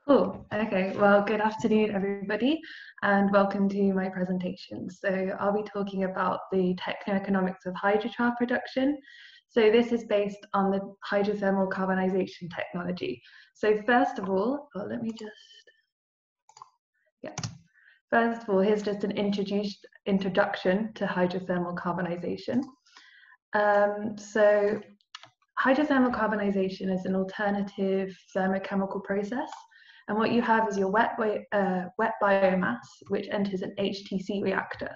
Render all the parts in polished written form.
Cool. Okay. Well, good afternoon, everybody, and welcome to my presentation. So I'll be talking about the techno-economics of hydrochar production. So this is based on the hydrothermal carbonization technology. So first of all, First of all, here's just an introduction to hydrothermal carbonization. So hydrothermal carbonization is an alternative thermochemical process. And what you have is your wet biomass, which enters an HTC reactor.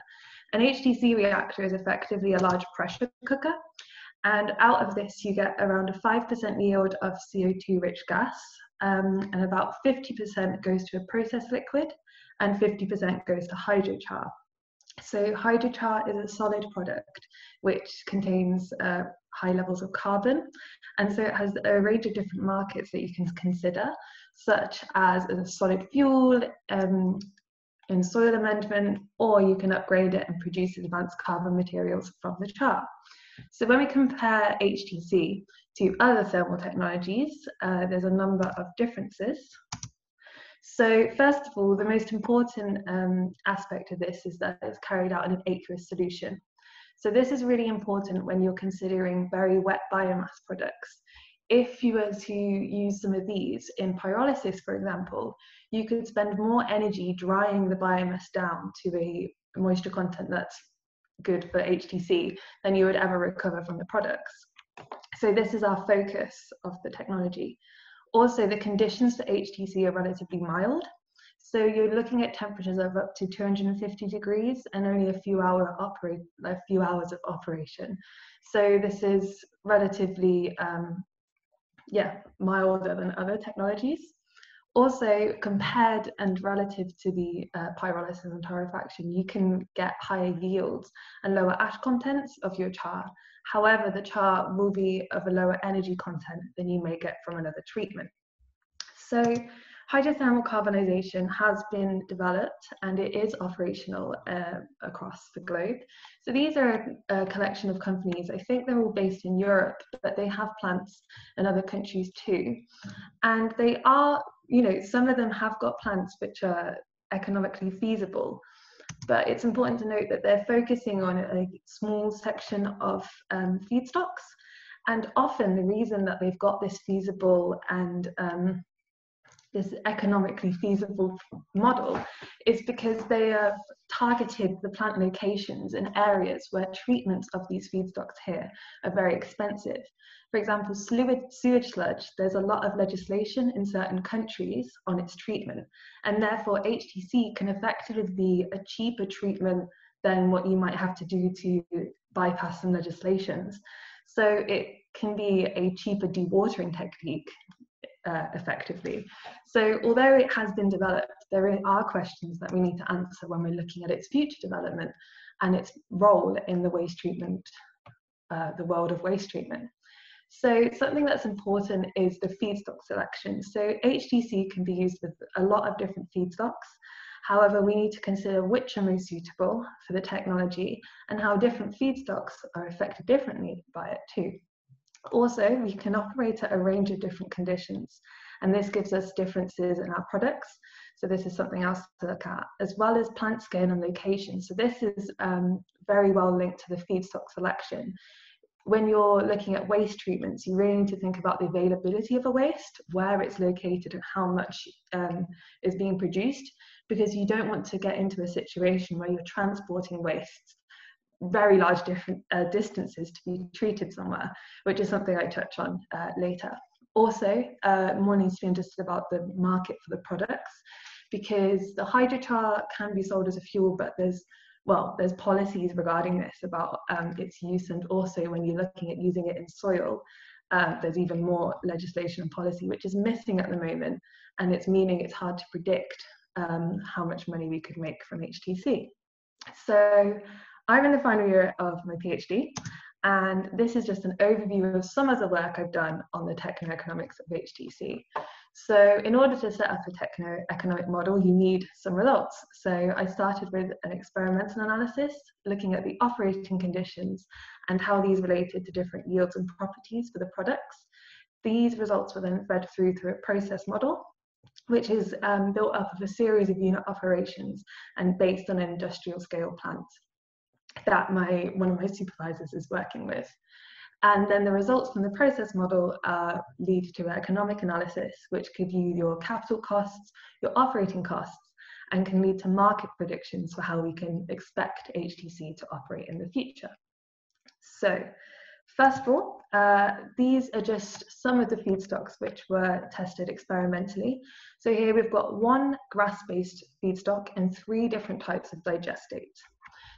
An HTC reactor is effectively a large pressure cooker. And out of this, you get around a 5% yield of CO2-rich gas, and about 50% goes to a process liquid, and 50% goes to hydrochar. So hydrochar is a solid product which contains high levels of carbon, and so it has a range of different markets that you can consider, such as a solid fuel, in soil amendment, or you can upgrade it and produce advanced carbon materials from the char. So when we compare HTC to other thermal technologies, there's a number of differences. So first of all, the most important aspect of this is that it's carried out in an aqueous solution. So this is really important when you're considering very wet biomass products. If you were to use some of these in pyrolysis, for example, you could spend more energy drying the biomass down to a moisture content that's good for HTC than you would ever recover from the products. So this is our focus of the technology. Also, the conditions for HTC are relatively mild. So you're looking at temperatures of up to 250 degrees and only a few hours of operation. So this is relatively, milder than other technologies. Also, compared and relative to the pyrolysis and torrefaction, you can get higher yields and lower ash contents of your char. However, the char will be of a lower energy content than you may get from another treatment. So hydrothermal carbonization has been developed and it is operational across the globe. So these are a collection of companies. I think they're all based in Europe, but they have plants in other countries too. And they are, some of them have got plants which are economically feasible. But it's important to note that they're focusing on a small section of feedstocks. And often the reason that they've got this feasible and this economically feasible model is because they have targeted the plant locations in areas where treatments of these feedstocks here are very expensive. For example, sewage sludge, there's a lot of legislation in certain countries on its treatment, and therefore HTC can effectively be a cheaper treatment than what you might have to do to bypass some legislations. So it can be a cheaper dewatering technique effectively. So although it has been developed, there are questions that we need to answer when we're looking at its future development and its role in the waste treatment, the world of waste treatment. So something that's important is the feedstock selection. So HTC can be used with a lot of different feedstocks. However, we need to consider which are most suitable for the technology and how different feedstocks are affected differently by it too. Also, we can operate at a range of different conditions, and this gives us differences in our products. So this is something else to look at, as well as plant scale and location. So this is very well linked to the feedstock selection. When you're looking at waste treatments, you really need to think about the availability of a waste, where it's located and how much is being produced, because you don't want to get into a situation where you're transporting waste very large different distances to be treated somewhere, which is something I touch on later. Also, more needs to be understood about the market for the products, because the hydrochar can be sold as a fuel, but there's policies regarding this about its use, and also when you're looking at using it in soil, there's even more legislation and policy which is missing at the moment, and it's meaning it's hard to predict how much money we could make from HTC. So I'm in the final year of my PhD, and this is just an overview of some of the work I've done on the techno-economics of HTC. So in order to set up a techno-economic model, you need some results. So I started with an experimental analysis, looking at the operating conditions and how these related to different yields and properties for the products. These results were then fed through a process model, which is built up of a series of unit operations and based on an industrial scale plant that one of my supervisors is working with. And then the results from the process model lead to an economic analysis, which could use your capital costs, your operating costs, and can lead to market predictions for how we can expect HTC to operate in the future. So, first of all, these are just some of the feedstocks which were tested experimentally. So here we've got one grass-based feedstock and 3 different types of digestate.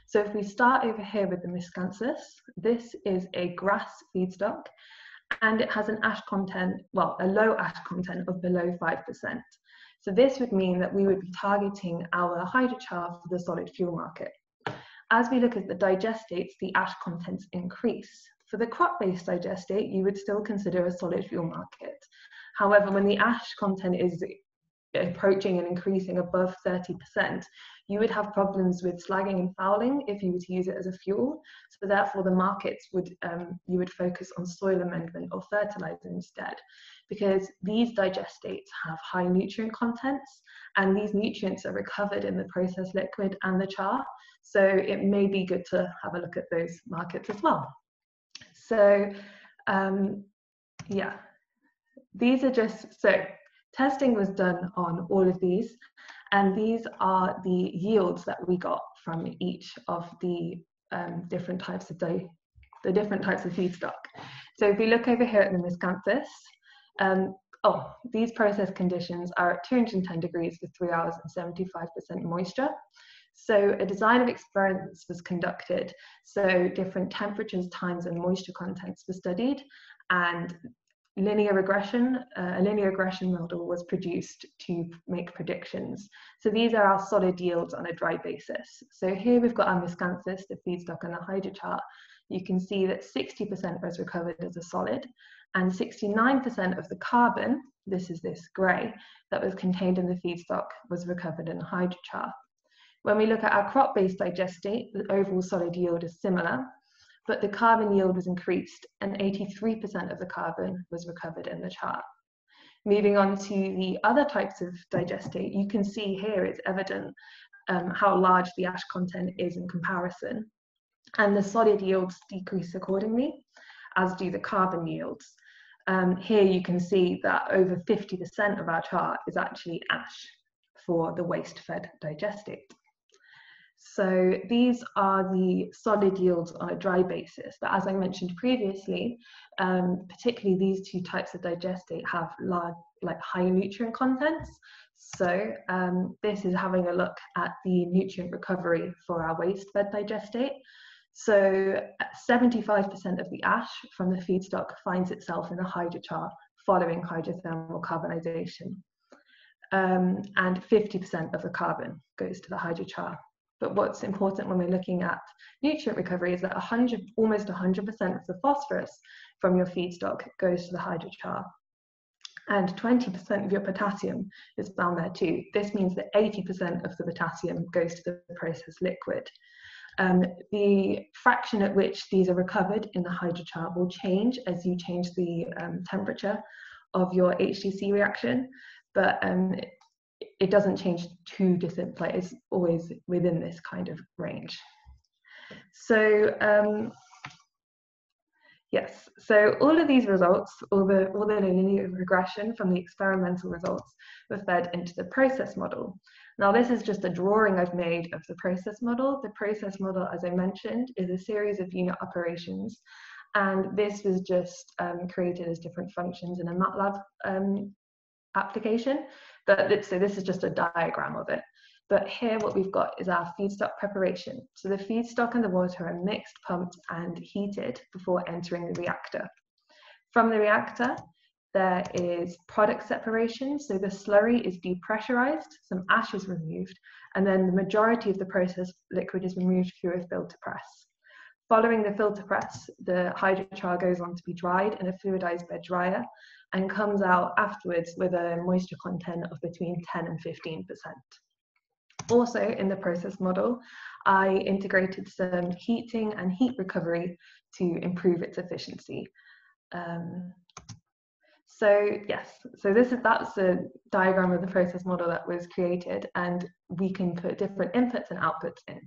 So if we start over here with the Miscanthus, this is a grass feedstock, and it has an ash content, well, a low ash content of below 5%. So this would mean that we would be targeting our hydrochar for the solid fuel market. As we look at the digestates, the ash contents increase. For the crop-based digestate, you would still consider a solid fuel market. However, when the ash content is approaching and increasing above 30%, you would have problems with slagging and fouling if you were to use it as a fuel. So therefore the markets would, you would focus on soil amendment or fertilizer instead, because these digestates have high nutrient contents, and these nutrients are recovered in the process liquid and the char. So it may be good to have a look at those markets as well. So yeah, these are just, so testing was done on all of these, and these are the yields that we got from each of the different types of feedstock. So if we look over here at the Miscanthus, these process conditions are at 210 degrees for 3 hours and 75% moisture. So a design of experiments was conducted. So different temperatures, times, and moisture contents were studied, and a linear regression model was produced to make predictions. So these are our solid yields on a dry basis. So here we've got our Miscanthus, the feedstock, and the hydrochar. You can see that 60% was recovered as a solid, and 69% of the carbon, this is this grey, that was contained in the feedstock was recovered in the hydrochar. When we look at our crop-based digestate, the overall solid yield is similar, but the carbon yield was increased, and 83% of the carbon was recovered in the char. Moving on to the other types of digestate, you can see here it's evident how large the ash content is in comparison, and the solid yields decrease accordingly, as do the carbon yields. Here you can see that over 50% of our char is actually ash for the waste-fed digestate. So these are the solid yields on a dry basis, but as I mentioned previously, particularly these 2 types of digestate have large, high nutrient contents. So this is having a look at the nutrient recovery for our waste-fed digestate. So 75% of the ash from the feedstock finds itself in the hydrochar following hydrothermal carbonization, and 50% of the carbon goes to the hydrochar. But what's important when we're looking at nutrient recovery is that almost 100% of the phosphorus from your feedstock goes to the hydrochar, and 20% of your potassium is found there too. This means that 80% of the potassium goes to the process liquid. The fraction at which these are recovered in the hydrochar will change as you change the temperature of your HTC reaction, but it doesn't change too distant, it's always within this kind of range. So yes, so all of these results, all the linear regression from the experimental results were fed into the process model. Now this is just a drawing I've made of the process model. The process model, as I mentioned, is a series of unit operations, and this was just created as different functions in a MATLAB application. So this is just a diagram of it. But here what we've got is our feedstock preparation. So the feedstock and the water are mixed, pumped, and heated before entering the reactor. From the reactor, there is product separation. So the slurry is depressurized, some ash is removed, and then the majority of the process liquid is removed through a filter press. Following the filter press, the hydrochar goes on to be dried in a fluidized bed dryer and comes out afterwards with a moisture content of between 10 and 15%. Also in the process model, I integrated some heating and heat recovery to improve its efficiency. So yes, so that's a diagram of the process model that was created, and we can put different inputs and outputs in.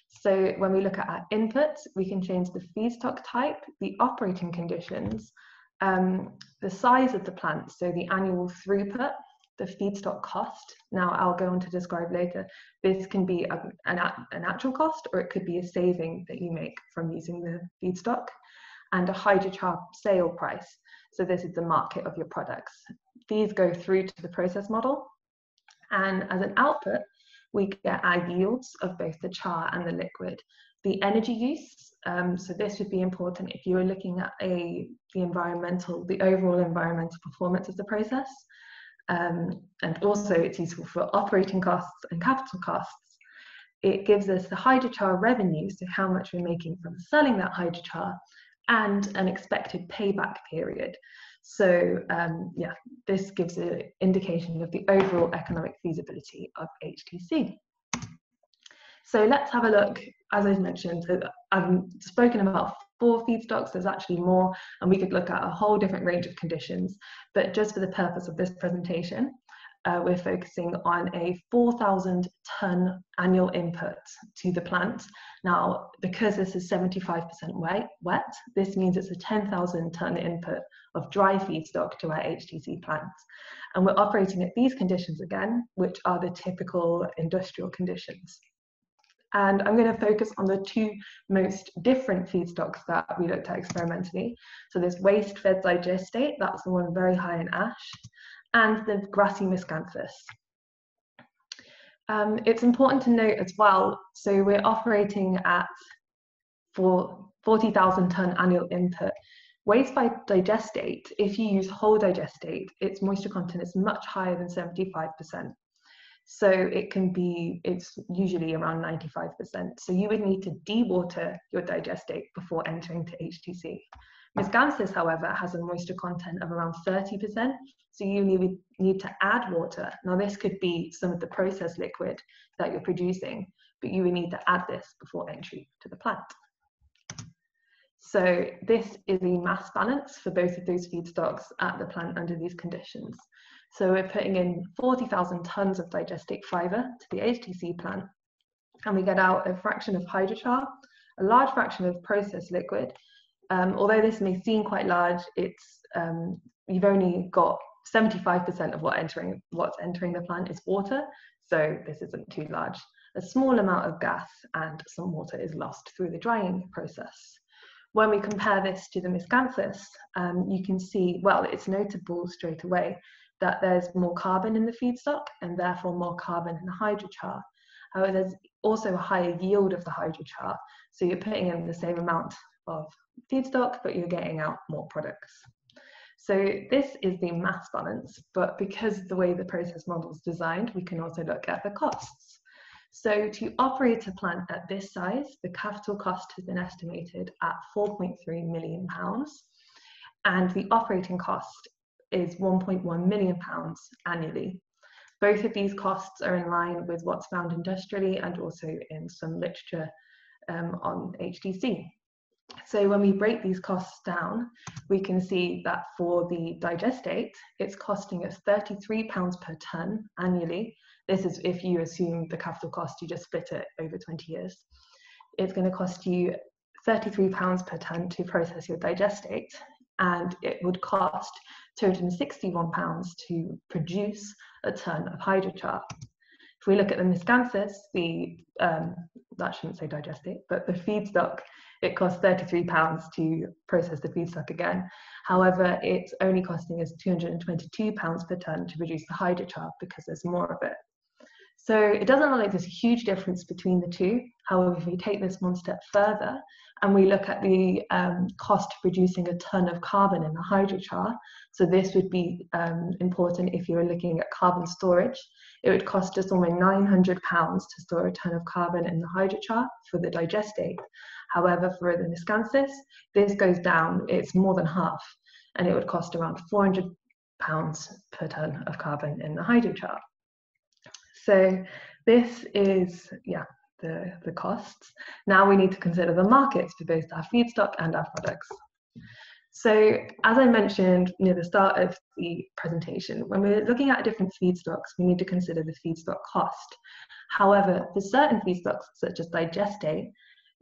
So when we look at our inputs, we can change the feedstock type, the operating conditions, the size of the plant, so the annual throughput, the feedstock cost. Now I'll go on to describe later. This can be an actual cost, or it could be a saving that you make from using the feedstock, and a hydrochar sale price. So this is the market of your products. These go through to the process model, and as an output, we get our yields of both the char and the liquid. The energy use, so this would be important if you were looking at the overall environmental performance of the process. And also it's useful for operating costs and capital costs. It gives us the hydrochar revenue, so how much we're making from selling that hydrochar, and an expected payback period. So yeah, this gives an indication of the overall economic feasibility of HTC. So let's have a look. As I mentioned, I've spoken about 4 feedstocks, there's actually more, and we could look at a whole different range of conditions, but just for the purpose of this presentation, we're focusing on a 4,000 ton annual input to the plant. Now, because this is 75% wet, this means it's a 10,000 ton input of dry feedstock to our HTC plant. And we're operating at these conditions again, which are the typical industrial conditions. And I'm going to focus on the 2 most different feedstocks that we looked at experimentally. So this waste-fed digestate, that's the one very high in ash, and the grassy Miscanthus. It's important to note as well, so we're operating at 40,000 ton annual input. Waste by digestate, if you use whole digestate, its moisture content is much higher than 75%. So it's usually around 95%. So you would need to dewater your digestate before entering to HTC. Miscanthus, however, has a moisture content of around 30%, so you need to add water. Now this could be some of the processed liquid that you're producing, but you would need to add this before entry to the plant. So this is the mass balance for both of those feedstocks at the plant under these conditions. So we're putting in 40,000 tons of digestate fibre to the HTC plant, and we get out a fraction of hydrochar, a large fraction of processed liquid. Although this may seem quite large, it's you've only got 75% of what's entering the plant is water, so this isn't too large. A small amount of gas and some water is lost through the drying process. When we compare this to the Miscanthus, you can see, well, it's notable straight away that there's more carbon in the feedstock and therefore more carbon in the hydrochar. However, there's also a higher yield of the hydrochar, so you're putting in the same amount of feedstock, but you're getting out more products. So this is the mass balance, but because of the way the process model is designed, we can also look at the costs. So to operate a plant at this size, the capital cost has been estimated at £4.3 million, and the operating cost is £1.1 million annually. Both of these costs are in line with what's found industrially and also in some literature on HTC. So when we break these costs down, we can see that for the digestate, it's costing us £33 per tonne annually. This is if you assume the capital cost, you just split it over 20 years. It's going to cost you £33 per tonne to process your digestate, and it would cost £261 to produce a tonne of hydrochar. If we look at the Miscanthus, that shouldn't say digestate, but the feedstock, it costs £33 to process the feedstock again. However, it's only costing us £222 per tonne to produce the hydrochar because there's more of it. So it doesn't look like there's a huge difference between the two. However, if we take this one step further and we look at the cost of producing a tonne of carbon in the hydrochar, so this would be important if you were looking at carbon storage. It would cost us almost £900 to store a tonne of carbon in the hydrochar for the digestate. However, for the Miscanthus, this goes down, it's more than half, and it would cost around £400 per tonne of carbon in the hydrochar. So this is, the costs. Now we need to consider the markets for both our feedstock and our products. So as I mentioned near the start of the presentation, when we're looking at different feedstocks, we need to consider the feedstock cost. However, for certain feedstocks, such as digestate,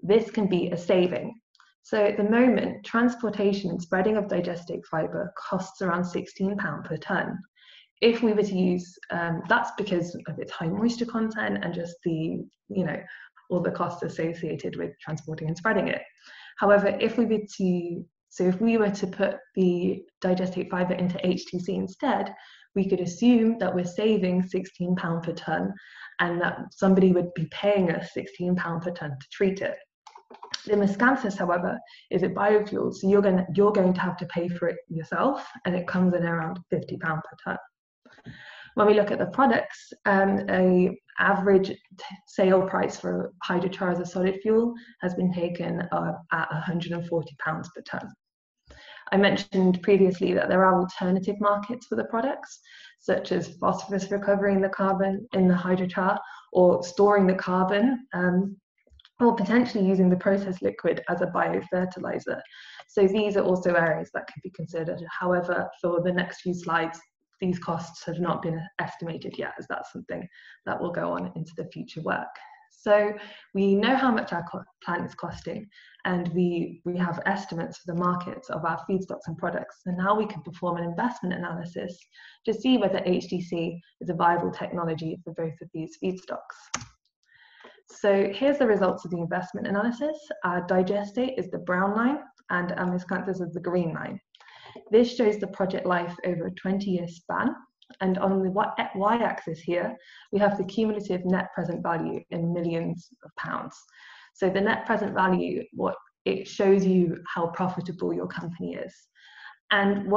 this can be a saving. So at the moment, transportation and spreading of digestate fibre costs around £16 per tonne. If we were to use, that's because of its high moisture content and just the, all the costs associated with transporting and spreading it. However, if we were to put the digestate fibre into HTC instead, we could assume that we're saving £16 per tonne and that somebody would be paying us £16 per tonne to treat it. The Miscanthus, however, is a biofuel, so you're going to have to pay for it yourself, and it comes in around £50 per tonne. When we look at the products, an average sale price for hydrochar as a solid fuel has been taken at £140 per tonne. I mentioned previously that there are alternative markets for the products, such as phosphorus recovering the carbon in the hydrochar, or storing the carbon, or potentially using the processed liquid as a biofertilizer. So these are also areas that could be considered. However, for the next few slides, these costs have not been estimated yet, as that's something that will go on into the future work. So we know how much our plant is costing, and we have estimates for the markets of our feedstocks and products. And now we can perform an investment analysis to see whether HDC is a viable technology for both of these feedstocks. So here's the results of the investment analysis. Our digestate is the brown line, and our Miscanthus is the green line. This shows the project life over a 20-year span, and on the y-axis here, we have the cumulative net present value in millions of pounds. So the net present value, it shows you how profitable your company is. And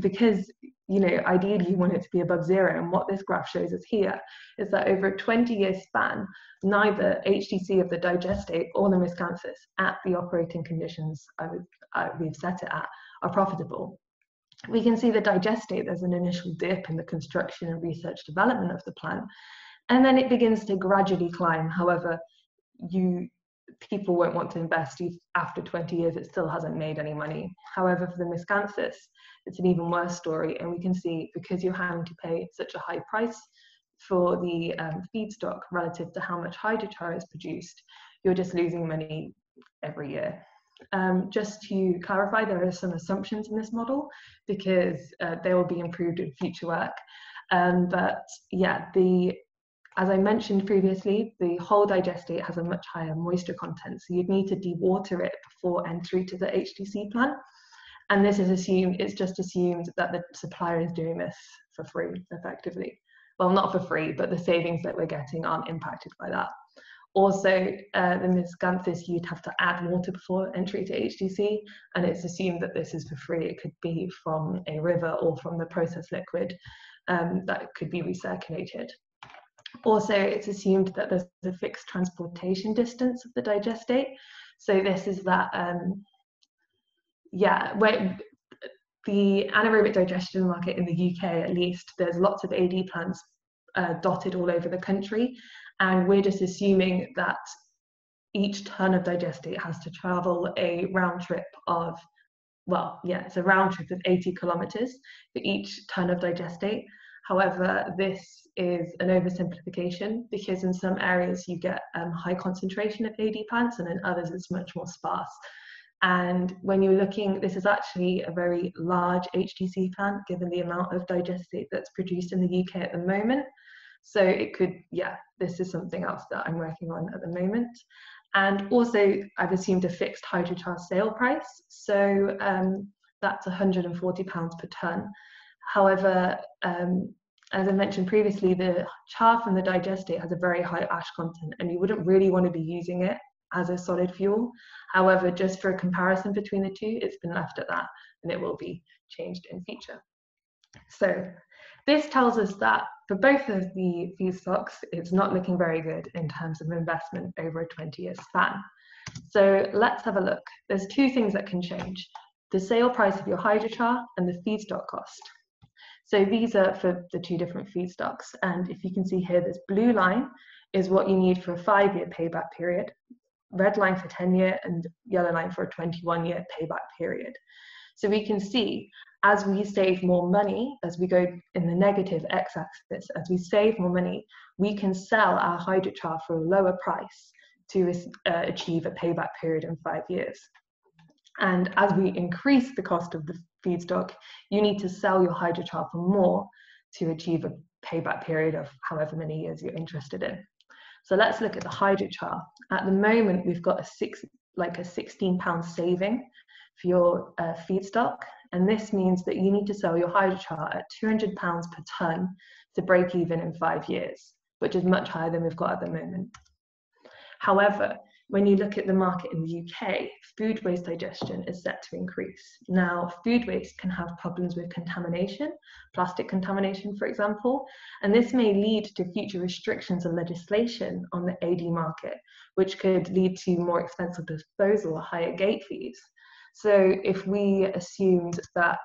because ideally you want it to be above zero, and what this graph shows us here is that over a 20-year span, neither HTC of the digestate or the Miscanthus at the operating conditions we've set it at are profitable. We can see the digestate, there's an initial dip in the construction and research development of the plant, and then it begins to gradually climb. However, people won't want to invest if after 20 years it still hasn't made any money. However, for the Miscanthus, it's an even worse story, and we can see because you're having to pay such a high price for the feedstock relative to how much hydrochar is produced, you're just losing money every year. Just to clarify, there are some assumptions in this model because they will be improved in future work. But yeah, as I mentioned previously, the whole digestate has a much higher moisture content, so you'd need to dewater it before entry to the HTC plant. And this is assumed, it's just assumed that the supplier is doing this for free, effectively. Well, not for free, but the savings that we're getting aren't impacted by that. Also, the Miscanthus, you'd have to add water before entry to HTC, and it's assumed that this is for free. It could be from a river or from the processed liquid that could be recirculated. Also, it's assumed that there's a fixed transportation distance of the digestate. So this is that, where the anaerobic digestion market in the UK, at least, there's lots of AD plants dotted all over the country. And we're just assuming that each ton of digestate has to travel a round trip of, it's a round trip of 80 kilometers for each ton of digestate. However, this is an oversimplification because in some areas you get high concentration of AD plants, and in others it's much more sparse. And when you're looking, this is actually a very large HTC plant given the amount of digestate that's produced in the UK at the moment. So it could, this is something else that I'm working on at the moment. And also I've assumed a fixed hydrochar sale price. So that's £140 per tonne. However, as I mentioned previously, the char from the digestate has a very high ash content, and you wouldn't really want to be using it as a solid fuel. However, just for a comparison between the two, it's been left at that, and it will be changed in future. So this tells us that for both of the feedstocks, it's not looking very good in terms of investment over a 20-year span. So let's have a look. There's two things that can change: the sale price of your hydrochar and the feedstock cost. So these are for the two different feedstocks. And if you can see here, this blue line is what you need for a 5-year payback period, red line for 10-year, and yellow line for a 21-year payback period. So we can see as we save more money, as we go in the negative x-axis, as we save more money, we can sell our hydrochar for a lower price to achieve a payback period in 5 years. And as we increase the cost of the feedstock, you need to sell your hydrochar for more to achieve a payback period of however many years you're interested in. So let's look at the hydrochar. At the moment, we've got a £16 saving for your feedstock. And this means that you need to sell your hydrochar at £200 per tonne to break even in 5 years, which is much higher than we've got at the moment. However, when you look at the market in the UK, food waste digestion is set to increase. Now, food waste can have problems with contamination, plastic contamination, for example, and this may lead to future restrictions and legislation on the AD market, which could lead to more expensive disposal or higher gate fees. So if we assumed that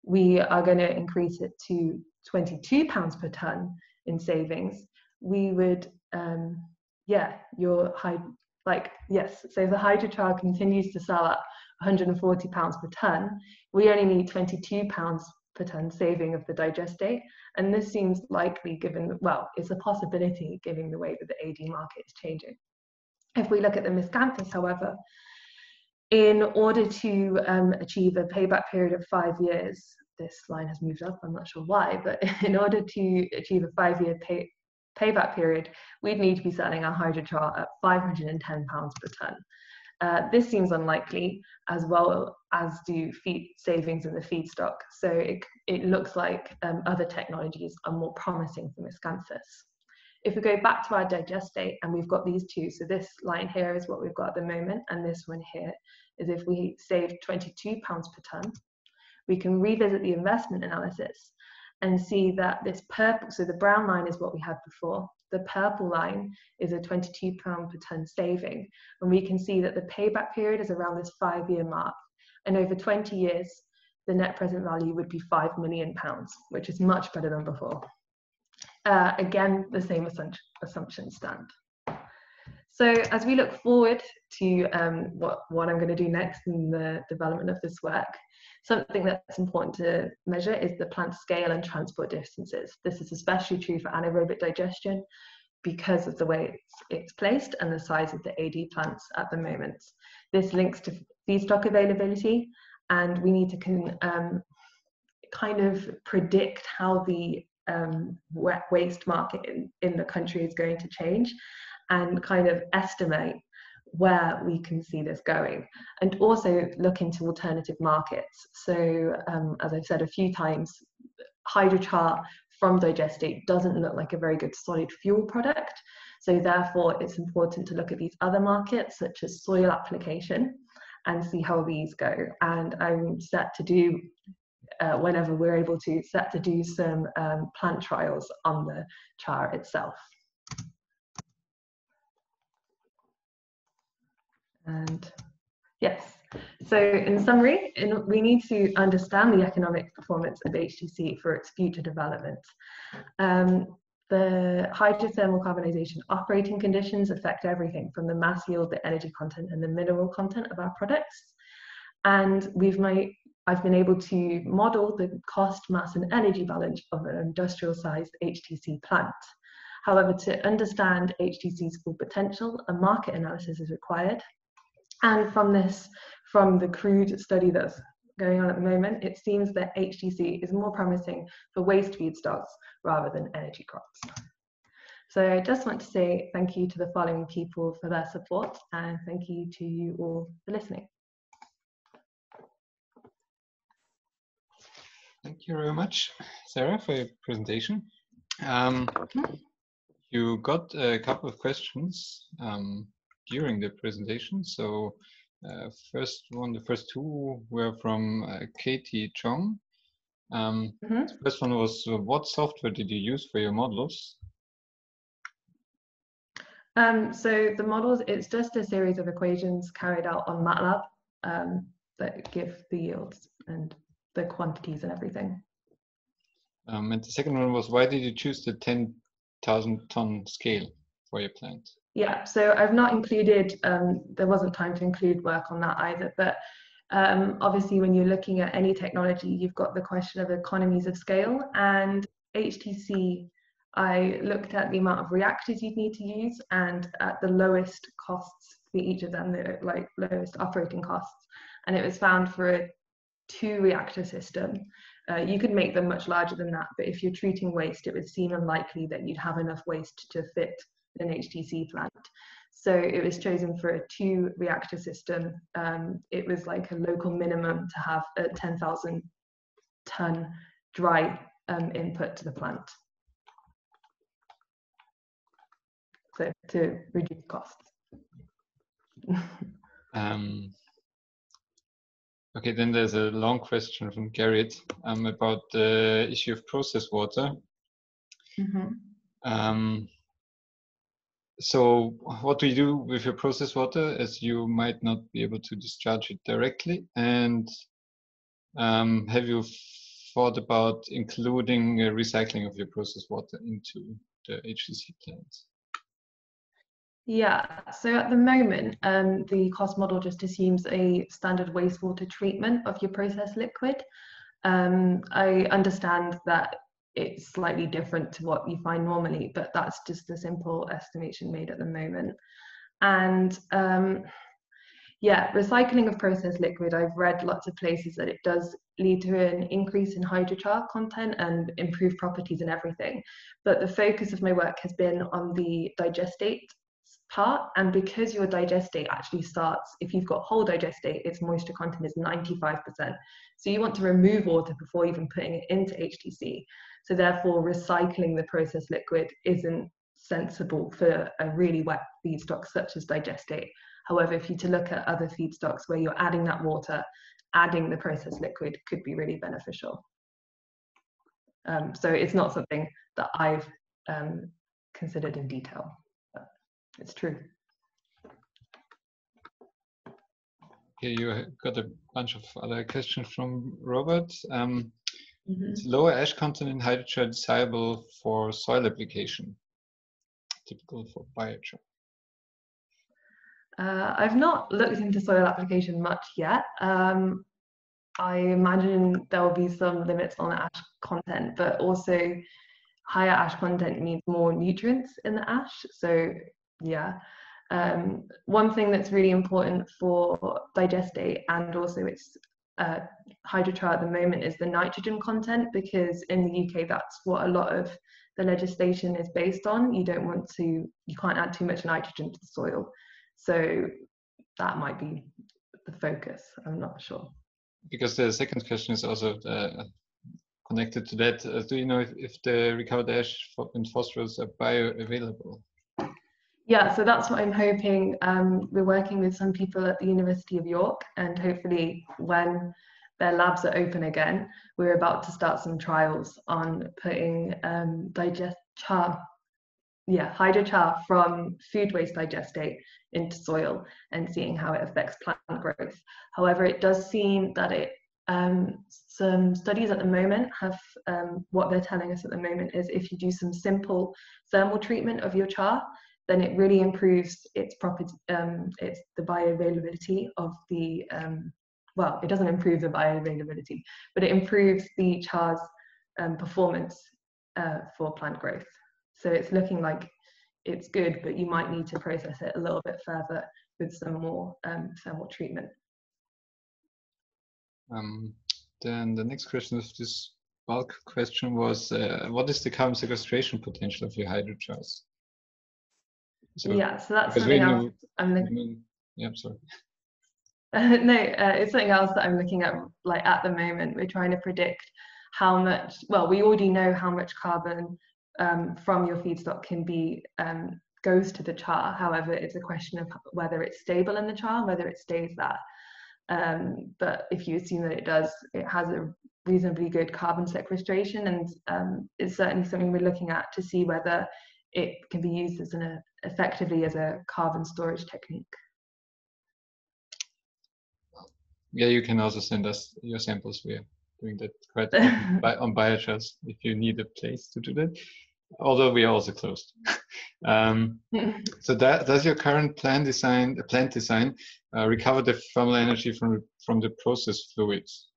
we are going to increase it to £22 per tonne in savings, we would, so if the hydrochar continues to sell at £140 per tonne, we only need £22 per tonne saving of the digestate, and this seems likely given, well, it's a possibility given the way that the AD market is changing. If we look at the Miscanthus, however, in order to achieve a payback period of 5 years, this line has moved up, I'm not sure why, but in order to achieve a 5-year payback period, we'd need to be selling our hydrochar at £510 per tonne. This seems unlikely, as well as do savings in the feedstock. So it looks like other technologies are more promising for Miscanthus. If we go back to our digestate, and we've got these two, so this line here is what we've got at the moment, and this one here is if we save £22 per tonne, we can revisit the investment analysis and see that this purple, so the brown line is what we had before, the purple line is a £22 per tonne saving, and we can see that the payback period is around this 5-year mark, and over 20 years, the net present value would be £5 million, which is much better than before. Again, the same assumptions stand. So as we look forward to what I'm going to do next in the development of this work, something that's important to measure is the plant scale and transport distances. This is especially true for anaerobic digestion because of the way it's placed and the size of the AD plants at the moment. This links to feedstock availability, and we need to kind of predict how the wet waste market in the country is going to change, and kind of estimate where we can see this going, and also look into alternative markets. So as I've said a few times, hydrochar from digestate doesn't look like a very good solid fuel product, so therefore it's important to look at these other markets such as soil application and see how these go. And I'm set to do whenever we're able to, set to do some plant trials on the char itself. And yes, so in summary, we need to understand the economic performance of HTC for its future development. The hydrothermal carbonization operating conditions affect everything from the mass yield, the energy content, and the mineral content of our products. And I've been able to model the cost, mass, and energy balance of an industrial-sized HTC plant. However, to understand HTC's full potential, a market analysis is required. And from the crude study that's going on at the moment, it seems that HTC is more promising for waste feedstocks rather than energy crops. So I just want to say thank you to the following people for their support, and thank you to you all for listening. Thank you very much, Sarah, for your presentation. You got a couple of questions during the presentation. So the first two were from Katie Chong. The first one was, what software did you use for your models? So the models, it's just a series of equations carried out on MATLAB that give the yields and the quantities and everything. And the second one was, why did you choose the 10,000 ton scale for your plant? Yeah, so I've not included, there wasn't time to include work on that either, but Obviously, when you're looking at any technology, you've got the question of economies of scale, and HTC, I looked at the amount of reactors you'd need to use and at the lowest costs for each of them, the like lowest operating costs, and it was found for a 2-reactor system. You could make them much larger than that, but if you're treating waste, it would seem unlikely that you'd have enough waste to fit an HTC plant. So it was chosen for a 2-reactor system. It was like a local minimum to have a 10,000 ton dry input to the plant. So to reduce costs. Okay, then there's a long question from Garrett about the issue of process water. Mm-hmm. So what do you do with your process water, as you might not be able to discharge it directly? And have you thought about including recycling of your process water into the HTC plants? Yeah, so at the moment, the cost model just assumes a standard wastewater treatment of your processed liquid. I understand that it's slightly different to what you find normally, but that's just a simple estimation made at the moment. And yeah, recycling of processed liquid, I've read lots of places that it does lead to an increase in hydrochar content and improved properties and everything. But the focus of my work has been on the digestate part, and because your digestate actually starts, if you've got whole digestate, its moisture content is 95%. So you want to remove water before even putting it into HTC. So therefore, recycling the processed liquid isn't sensible for a really wet feedstock such as digestate. However, if you to look at other feedstocks where you're adding that water, adding the processed liquid could be really beneficial. So it's not something that I've considered in detail. It's true. Okay, you got a bunch of other questions from Robert. Is lower ash content in hydrochar desirable for soil application? Typical for biochar. I've not looked into soil application much yet. I imagine there will be some limits on ash content, but also higher ash content means more nutrients in the ash. So yeah, one thing that's really important for digestate and also its hydrochar at the moment is the nitrogen content, because in the UK that's what a lot of the legislation is based on. You can't add too much nitrogen to the soil. So that might be the focus. I'm not sure. Because the second question is also connected to that. Do you know if the recovered ash and phosphorus are bioavailable? Yeah, so that's what I'm hoping. We're working with some people at the University of York, and hopefully when their labs are open again, we're about to start some trials on putting hydrochar from food waste digestate into soil and seeing how it affects plant growth. However, it does seem that some studies at the moment have, what they're telling us at the moment is if you do some simple thermal treatment of your char, then it really improves its property, it's the bioavailability of the, well, it doesn't improve the bioavailability, but it improves the char's performance for plant growth. So it's looking like it's good, but you might need to process it a little bit further with some more thermal treatment. Then the next question of this bulk question was, what is the carbon sequestration potential of your hydrochars? So that's something else I'm looking. Yeah, I'm sorry. No, it's something else that I'm looking at. Like at the moment, we're trying to predict how much. Well, we already know how much carbon from your feedstock can be goes to the char. However, it's a question of whether it's stable in the char, whether it stays there. But if you assume that it does, it has a reasonably good carbon sequestration, and it's certainly something we're looking at to see whether it can be used as effectively as a carbon storage technique. Yeah, you can also send us your samples. We are doing that quite often on biochars if you need a place to do that. Although we are also closed. So does your current plant design recover the thermal energy from the process fluids?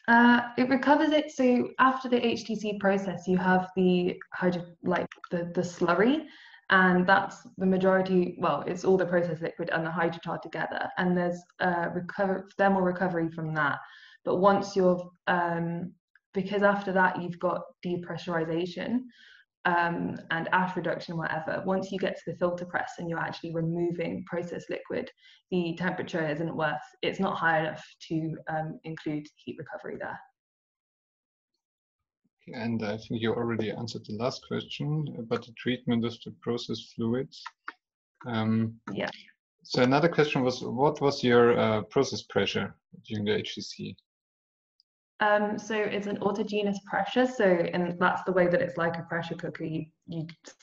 It recovers it. So after the HTC process, you have the the slurry, and that's the majority. Well, it's all the process liquid and the hydrochar together, and there's thermal recovery from that. But once you're because after that you've got depressurization and ash reduction, whatever. Once you get to the filter press and you're actually removing processed liquid, the temperature it's not high enough to include heat recovery there. And I think you already answered the last question about the treatment of the process fluids. Yeah. So another question was, what was your process pressure during the HTC? So it's an autogenous pressure. And that's the way that it's like a pressure cooker. You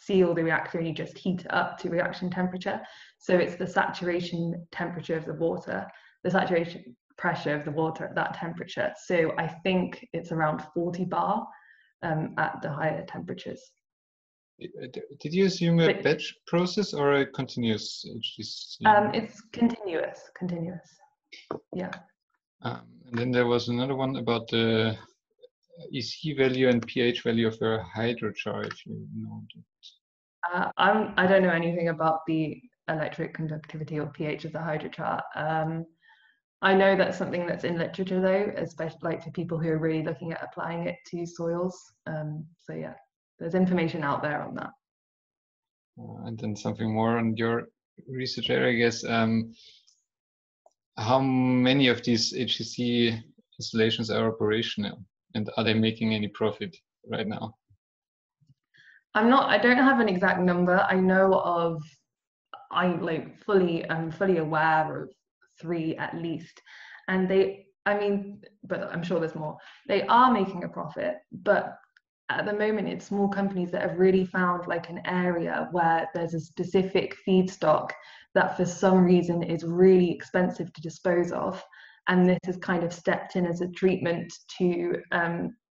seal the reactor and you just heat it up to reaction temperature. So it's the saturation temperature of the water, the saturation pressure of the water at that temperature. So I think it's around 40 bar at the higher temperatures. Did you assume a batch process or a continuous HTC? It's continuous. Yeah. And then there was another one about the EC value and pH value of a hydrochar, if you know that. I don't know anything about the electric conductivity or pH of the hydrochar. I know that's something that's in literature though, especially like for people who are really looking at applying it to soils. So yeah, there's information out there on that. And then something more on your research area, I guess. How many of these HTC installations are operational, and are they making any profit right now? I don't have an exact number. I know of, I'm fully aware of 3 at least, and but I'm sure there's more. They are making a profit, but at the moment it's small companies that have really found like an area where there's a specific feedstock that for some reason is really expensive to dispose of, and this has kind of stepped in as a treatment to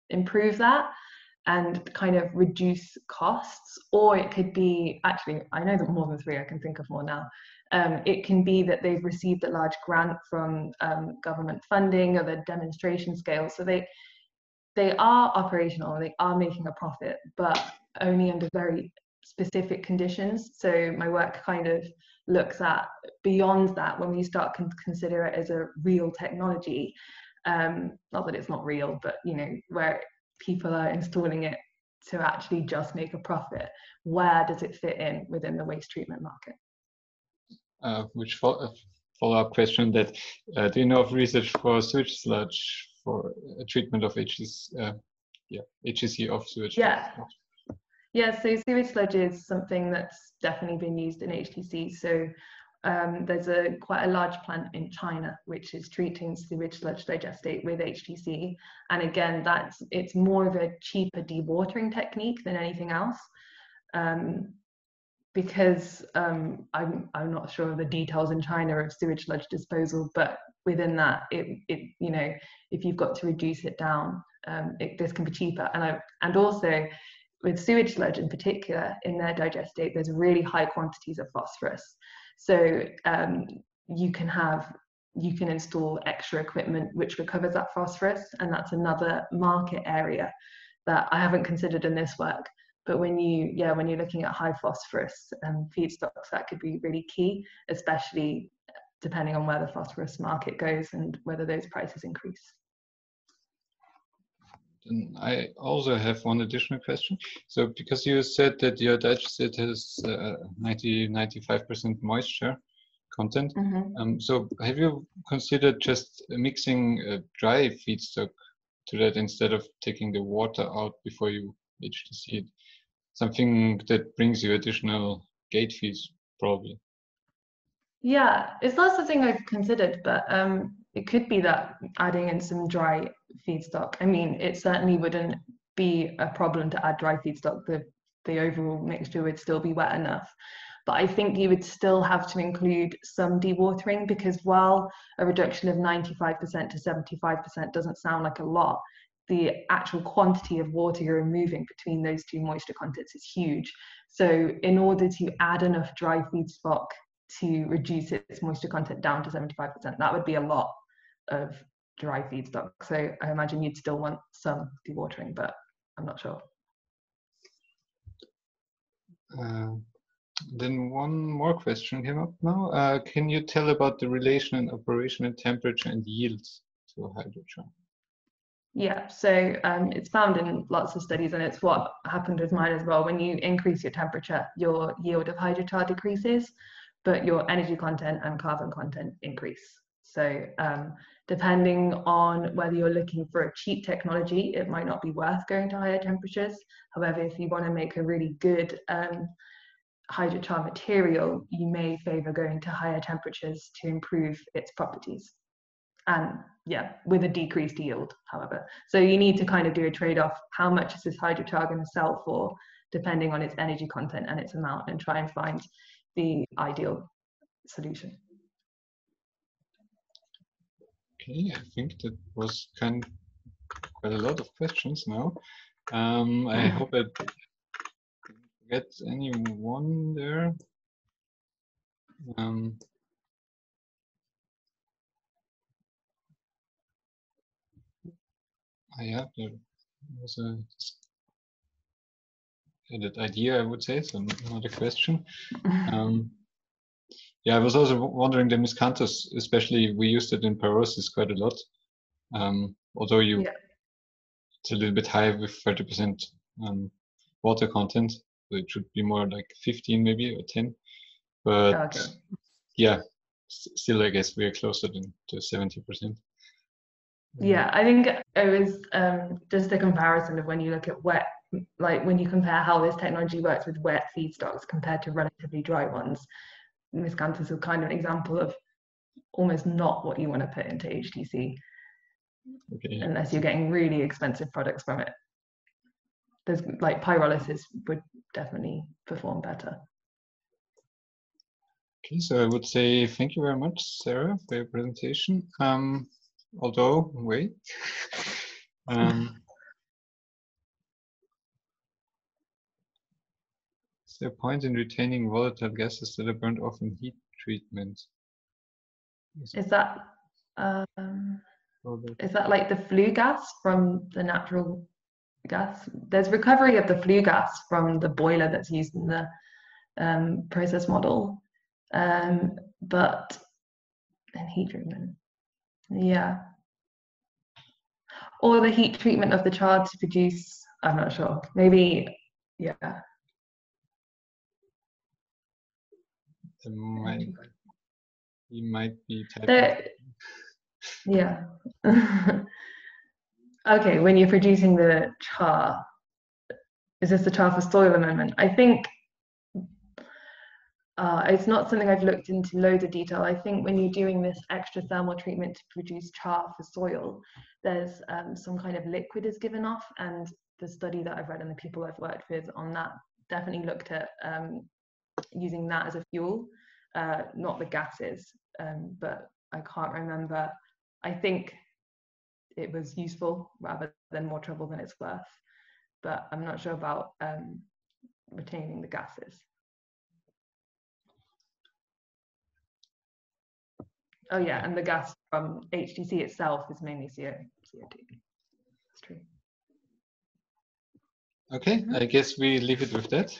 improve that and kind of reduce costs. Or it could be, actually I know that more than 3, I can think of more now. It can be that they've received a large grant from government funding or the demonstration scale, so they are operational and they are making a profit, but only under very specific conditions. So my work kind of looks at beyond that when we start to consider it as a real technology. Not that it's not real, but where people are installing it to actually just make a profit. Where does it fit in within the waste treatment market? Which follow-up question that do you know of research for sewage sludge for treatment of HTC of sewage? Yeah. Yeah, so sewage sludge is something that's definitely been used in HTC. So there's quite a large plant in China which is treating sewage sludge digestate with HTC, and again it's more of a cheaper dewatering technique than anything else. Because I'm not sure of the details in China of sewage sludge disposal, but within that, if you've got to reduce it down, this can be cheaper. And also with sewage sludge in particular, in their digestate, there's really high quantities of phosphorus. So you can install extra equipment which recovers that phosphorus, and that's another market area that I haven't considered in this work. But when you're looking at high phosphorus feedstocks, that could be really key, especially depending on where the phosphorus market goes and whether those prices increase. And I also have one additional question. So because you said that your digestate has 95% moisture content, so have you considered just mixing a dry feedstock to that instead of taking the water out before you HTC it? Something that brings you additional gate fees, probably. Yeah, it's not something I've considered, but it could be that adding in some dry feedstock. I mean, it certainly wouldn't be a problem to add dry feedstock. The overall mixture would still be wet enough. But I think you would still have to include some dewatering, because while a reduction of 95% to 75% doesn't sound like a lot, the actual quantity of water you're removing between those two moisture contents is huge. So in order to add enough dry feedstock to reduce its moisture content down to 75%. That would be a lot of dry feedstock. So I imagine you'd still want some dewatering, but I'm not sure. Then one more question came up now. Can you tell about the relation in operation and temperature and yields to hydrochar? Yeah, so it's found in lots of studies, and it's what happened with mine as well. When you increase your temperature, your yield of hydrochar decreases, but your energy content and carbon content increase. So depending on whether you're looking for a cheap technology, it might not be worth going to higher temperatures. However, if you want to make a really good hydrochar material, you may favor going to higher temperatures to improve its properties. And yeah, with a decreased yield, however. So you need to kind of do a trade-off. How much is this hydrochar going to sell for, depending on its energy content and its amount, and try and find the ideal solution. Okay, I think that was quite a lot of questions now. I hope I didn't forget anyone there. Yeah, there was a added idea, I would say, so not a question. Yeah, I was also wondering the Miscanthus, especially we used it in pyrolysis quite a lot. Although it's a little bit high with 30% water content, so it should be more like 15 maybe or 10. But yeah, still I guess we are closer to 70%. Yeah, I think it was just a comparison of when you look at wet, like when you compare how this technology works with wet feedstocks compared to relatively dry ones. Miscanthus is kind of an example of almost not what you want to put into HTC, unless you're getting really expensive products from it. There's like pyrolysis would definitely perform better. Okay, so I would say thank you very much, Sarah, for your presentation. Although, wait. Is there a point in retaining volatile gases that are burned off in heat treatment? Is that like the flue gas from the natural gas? There's recovery of the flue gas from the boiler that's used in the process model, but in heat treatment, yeah. Or the heat treatment of the char to produce, I'm not sure, maybe, yeah. You might be typing. Yeah. Okay, when you're producing the char, is this the char for soil amendment? I think it's not something I've looked into loads of detail. I think when you're doing this extra thermal treatment to produce char for soil, there's some kind of liquid is given off, and the study that I've read and the people I've worked with on that definitely looked at using that as a fuel, not the gases, but I can't remember. I think it was useful rather than more trouble than it's worth, but I'm not sure about retaining the gases. Oh yeah, and the gas from HTC itself is mainly CO2. That's true. Okay, I guess we leave it with that.